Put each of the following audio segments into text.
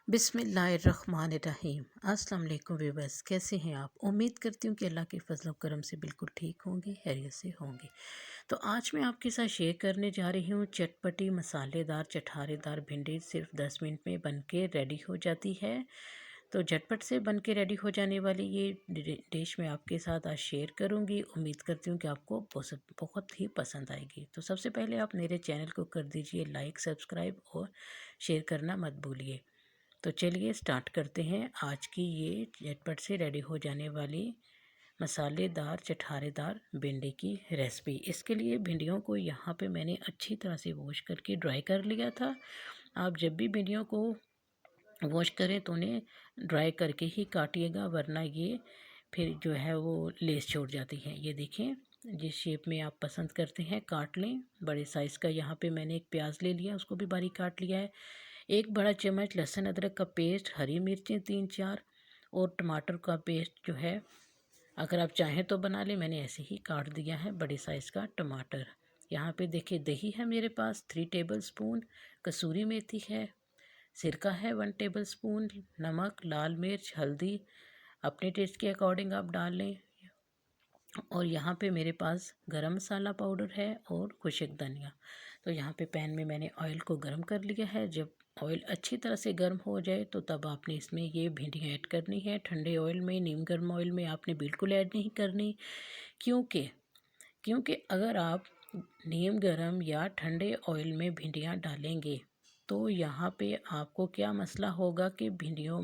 बिस्मिल्लाहिर्रहमानिर्रहीम। अस्सलाम वालेकुम व्यूअर्स, कैसे हैं आप? उम्मीद करती हूँ कि अल्लाह के फजल करम से बिल्कुल ठीक होंगे, खैरियत से होंगे। तो आज मैं आपके साथ शेयर करने जा रही हूँ चटपटी मसालेदार चटखारेदार भिंडी। सिर्फ 10 मिनट में बन के रेडी हो जाती है। तो झटपट से बन के रेडी हो जाने वाली ये डिश मैं आपके साथ आज शेयर करूँगी। उम्मीद करती हूँ कि आपको बहुत ही पसंद आएगी। तो सबसे पहले आप मेरे चैनल को कर दीजिए लाइक, सब्सक्राइब और शेयर करना मत भूलिए। तो चलिए स्टार्ट करते हैं आज की ये झटपट से रेडी हो जाने वाली मसालेदार चटखारेदार भिंडी की रेसिपी। इसके लिए भिंडियों को यहाँ पे मैंने अच्छी तरह से वॉश करके ड्राई कर लिया था। आप जब भी भिंडियों को वॉश करें तो उन्हें ड्राई करके ही काटिएगा, वरना ये फिर जो है वो लेस छोड़ जाती है। ये देखें, जिस शेप में आप पसंद करते हैं काट लें। बड़े साइज़ का यहाँ पे मैंने एक प्याज ले लिया, उसको भी बारीक काट लिया है। एक बड़ा चम्मच लहसुन अदरक का पेस्ट, हरी मिर्चें 3-4 और टमाटर का पेस्ट जो है अगर आप चाहें तो बना लें, मैंने ऐसे ही काट दिया है बड़े साइज़ का टमाटर। यहाँ पे देखिए दही है मेरे पास 3 टेबल स्पून, कसूरी मेथी है, सिरका है 1 टेबल स्पून, नमक, लाल मिर्च, हल्दी अपने टेस्ट के अकॉर्डिंग आप डाल लें। और यहाँ पे मेरे पास गरम मसाला पाउडर है और खुशक धनिया। तो यहाँ पे पैन में मैंने ऑयल को गर्म कर लिया है। जब ऑयल अच्छी तरह से गर्म हो जाए तो तब आपने इसमें ये भिंडियाँ ऐड करनी है। ठंडे ऑयल में, नीम गर्म ऑयल में आपने बिल्कुल ऐड नहीं करनी, क्योंकि क्योंकि अगर आप नीम गर्म या ठंडे ऑयल में भिंडियाँ डालेंगे तो यहाँ पे आपको क्या मसला होगा कि भिंडियों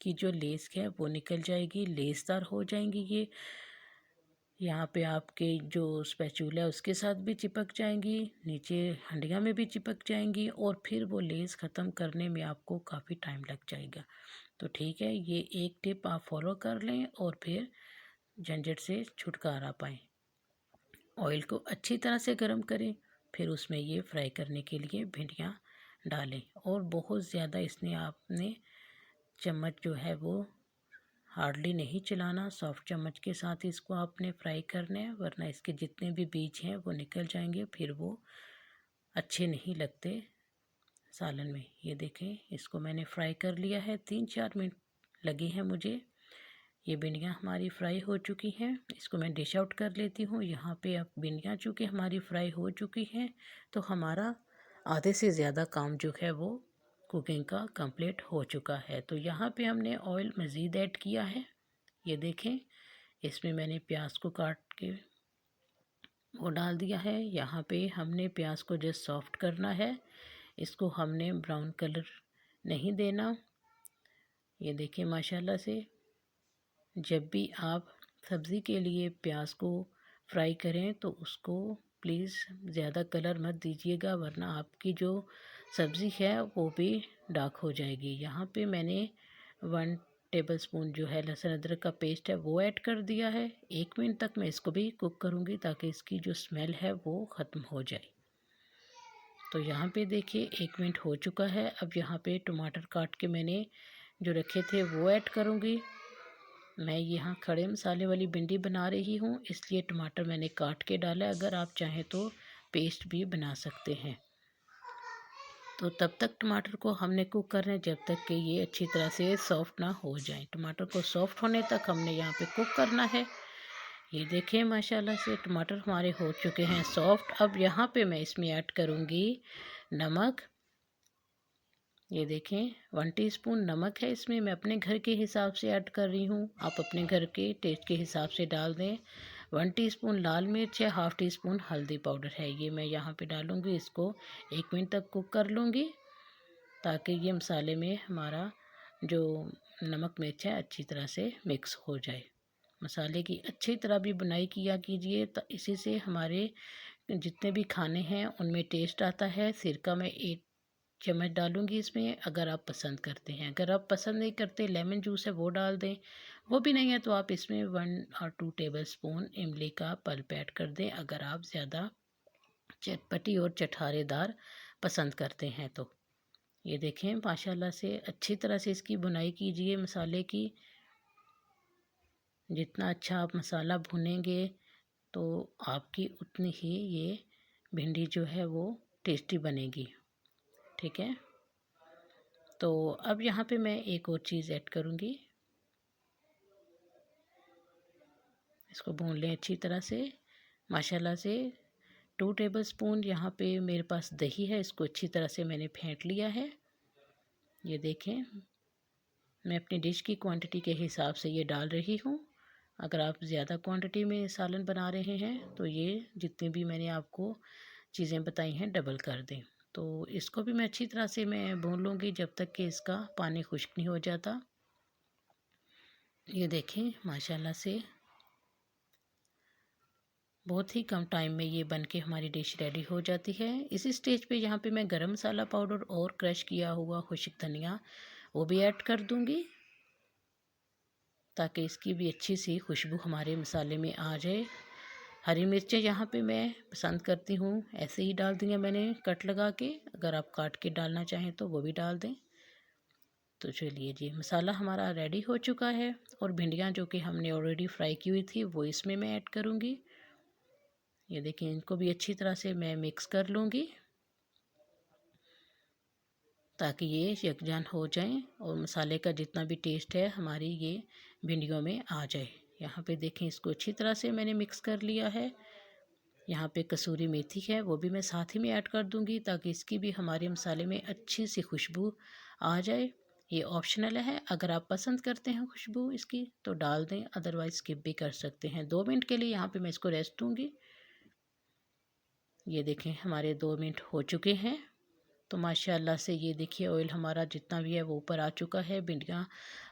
की जो लेस है वो निकल जाएगी, लेसदार हो जाएंगी। ये यहाँ पे आपके जो स्पैचुला है उसके साथ भी चिपक जाएंगी, नीचे हंडिया में भी चिपक जाएंगी और फिर वो लेस ख़त्म करने में आपको काफ़ी टाइम लग जाएगा। तो ठीक है, ये एक टिप आप फॉलो कर लें और फिर झंझट से छुटकारा पाएँ। ऑयल को अच्छी तरह से गर्म करें, फिर उसमें ये फ्राई करने के लिए भिंडियाँ डालें और बहुत ज़्यादा इसने आपने चम्मच जो है वो हार्डली नहीं चलाना, सॉफ्ट चम्मच के साथ इसको आपने फ्राई करना है, वरना इसके जितने भी बीज हैं वो निकल जाएंगे, फिर वो अच्छे नहीं लगते सालन में। ये देखें, इसको मैंने फ्राई कर लिया है, 3-4 मिनट लगे हैं मुझे। ये भिंडियाँ हमारी फ्राई हो चुकी हैं, इसको मैं डिश आउट कर लेती हूँ। यहाँ पे अब भिंडियाँ चूँकि हमारी फ्राई हो चुकी हैं तो हमारा आधे से ज़्यादा काम जो है वो कुकिंग का कंप्लीट हो चुका है। तो यहाँ पे हमने ऑयल मज़ीद ऐड किया है। ये देखें, इसमें मैंने प्याज को काट के वो डाल दिया है। यहाँ पे हमने प्याज को जस्ट सॉफ्ट करना है, इसको हमने ब्राउन कलर नहीं देना। ये देखें, माशाल्लाह से जब भी आप सब्ज़ी के लिए प्याज को फ्राई करें तो उसको प्लीज़ ज़्यादा कलर मत दीजिएगा, वरना आपकी जो सब्ज़ी है वो भी डार्क हो जाएगी। यहाँ पे मैंने 1 टेबल स्पून जो है लहसुन अदरक का पेस्ट है वो ऐड कर दिया है। 1 मिनट तक मैं इसको भी कुक करूँगी ताकि इसकी जो स्मेल है वो ख़त्म हो जाए। तो यहाँ पे देखिए 1 मिनट हो चुका है। अब यहाँ पे टमाटर काट के मैंने जो रखे थे वो ऐड करूँगी। मैं यहाँ खड़े मसाले वाली भिंडी बना रही हूँ, इसलिए टमाटर मैंने काट के डाला है। अगर आप चाहें तो पेस्ट भी बना सकते हैं। तो तब तक टमाटर को हमने कुक करना है जब तक कि ये अच्छी तरह से सॉफ़्ट ना हो जाए। टमाटर को सॉफ़्ट होने तक हमने यहाँ पे कुक करना है। ये देखें, माशाल्लाह से टमाटर हमारे हो चुके हैं सॉफ़्ट। अब यहाँ पे मैं इसमें ऐड करूँगी नमक। ये देखें, 1 टीस्पून नमक है इसमें, मैं अपने घर के हिसाब से ऐड कर रही हूँ, आप अपने घर के टेस्ट के हिसाब से डाल दें। 1 टीस्पून लाल मिर्च है, ½ टीस्पून हल्दी पाउडर है, ये मैं यहाँ पे डालूँगी। इसको 1 मिनट तक कुक कर लूँगी ताकि ये मसाले में हमारा जो नमक मिर्च है अच्छी तरह से मिक्स हो जाए। मसाले की अच्छी तरह भी बुनाई किया कीजिए, तो इसी से हमारे जितने भी खाने हैं उनमें टेस्ट आता है। सिरका मैं 1 चम्मच डालूँगी इसमें, अगर आप पसंद करते हैं। अगर आप पसंद नहीं करते, लेमन जूस है वो डाल दें। वो भी नहीं है तो आप इसमें 1 और 2 टेबल स्पून इमली का पल्प ऐड कर दें, अगर आप ज़्यादा चटपटी और चटखारेदार पसंद करते हैं तो। ये देखें, माशाल्लाह से अच्छी तरह से इसकी बुनाई कीजिए मसाले की। जितना अच्छा आप मसाला भुनेंगे तो आपकी उतनी ही ये भिंडी जो है वो टेस्टी बनेगी। ठीक है, तो अब यहाँ पे मैं एक और चीज़ ऐड करूँगी। इसको भून लें अच्छी तरह से माशाल्लाह से। 2 टेबलस्पून यहाँ पे मेरे पास दही है, इसको अच्छी तरह से मैंने फेंट लिया है। ये देखें, मैं अपनी डिश की क्वांटिटी के हिसाब से ये डाल रही हूँ। अगर आप ज़्यादा क्वांटिटी में सालन बना रहे हैं तो ये जितनी भी मैंने आपको चीज़ें बताई हैं डबल कर दें। तो इसको भी मैं अच्छी तरह से मैं भून लूँगी जब तक कि इसका पानी खुश्क नहीं हो जाता। ये देखें माशाल्लाह से बहुत ही कम टाइम में ये बन के हमारी डिश रेडी हो जाती है। इसी स्टेज पे यहाँ पे मैं गरम मसाला पाउडर और क्रश किया हुआ खुश्क धनिया वो भी ऐड कर दूँगी, ताकि इसकी भी अच्छी सी खुशबू हमारे मसाले में आ जाए। हरी मिर्चें यहाँ पे मैं पसंद करती हूँ ऐसे ही डाल दी हैं मैंने कट लगा के, अगर आप काट के डालना चाहें तो वो भी डाल दें। तो चलिए जी, मसाला हमारा रेडी हो चुका है और भिंडियाँ जो कि हमने ऑलरेडी फ्राई की हुई थी वो इसमें मैं ऐड करूँगी। ये देखिए, इनको भी अच्छी तरह से मैं मिक्स कर लूँगी ताकि ये यकजान हो जाएं और मसाले का जितना भी टेस्ट है हमारी ये भिंडियों में आ जाए। यहाँ पे देखें, इसको अच्छी तरह से मैंने मिक्स कर लिया है। यहाँ पे कसूरी मेथी है वो भी मैं साथ ही में ऐड कर दूँगी ताकि इसकी भी हमारे मसाले में अच्छी सी खुशबू आ जाए। ये ऑप्शनल है, अगर आप पसंद करते हैं खुशबू इसकी तो डाल दें, अदरवाइज़ स्किप भी कर सकते हैं। 2 मिनट के लिए यहाँ पे मैं इसको रेस्ट दूँगी। ये देखें, हमारे 2 मिनट हो चुके हैं। तो माशाल्लाह से ये देखिए, ऑयल हमारा जितना भी है वो ऊपर आ चुका है। भिंडियाँ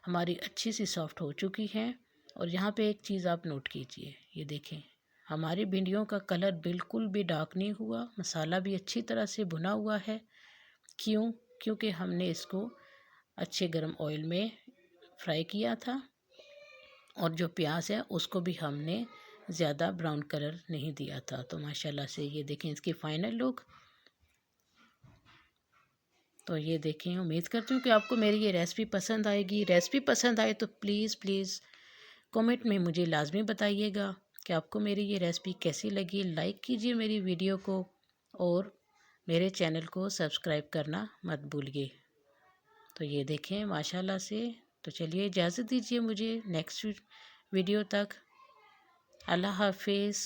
हमारी अच्छी सी सॉफ्ट हो चुकी हैं। और यहाँ पे एक चीज़ आप नोट कीजिए, ये देखें हमारी भिंडियों का कलर बिल्कुल भी डार्क नहीं हुआ, मसाला भी अच्छी तरह से भुना हुआ है। क्यों? क्योंकि हमने इसको अच्छे गर्म ऑयल में फ्राई किया था और जो प्याज है उसको भी हमने ज़्यादा ब्राउन कलर नहीं दिया था। तो माशाल्लाह से ये देखें इसकी फ़ाइनल लुक। तो ये देखें, उम्मीद करती हूँ कि आपको मेरी ये रेसिपी पसंद आएगी। रेसिपी पसंद आए तो प्लीज़ कमेंट में मुझे लाजमी बताइएगा कि आपको मेरी ये रेसिपी कैसी लगी। लाइक कीजिए मेरी वीडियो को और मेरे चैनल को सब्सक्राइब करना मत भूलिए। तो ये देखें माशाल्लाह से। तो चलिए, इजाज़त दीजिए मुझे नेक्स्ट वीडियो तक। अल्लाह हाफिज़।